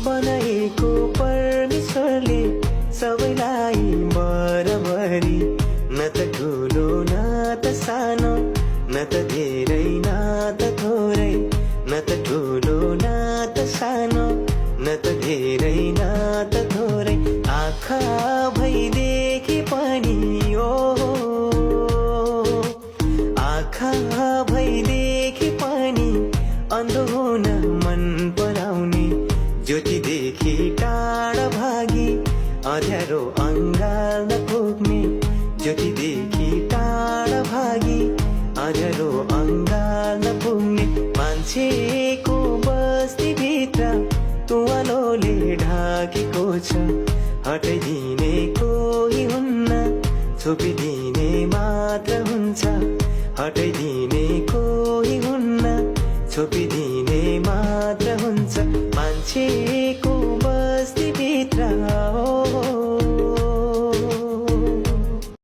बनाएको परमेश्वरले सबैलाई बराबरी, न त ठुलो न त सानो, न त धेरै न त थोरै, न त ठुलो न त सानो, न त धेरै न त थोरै। आँखा भइदेखि पनि आँखा भइदेखि पनि अन्धो हुन मन पराउने, ज्योतिदेखि टाढा भागी अँध्यारो अँगाल्न पुग्ने, ज्योतिदेखि टाढा भागी अँध्यारो अँगाल्न पुग्ने। मान्छेको बस्तीभित्र तुवालोले ढाकेको छ, हटाइदिने कोही हुन्न, छोपिदिने मात्र हुन्छ। हटाइदिने कोही हुन्न, छोपिदिने मात्र हुन्छ। मान्छेको बस्तीभित्र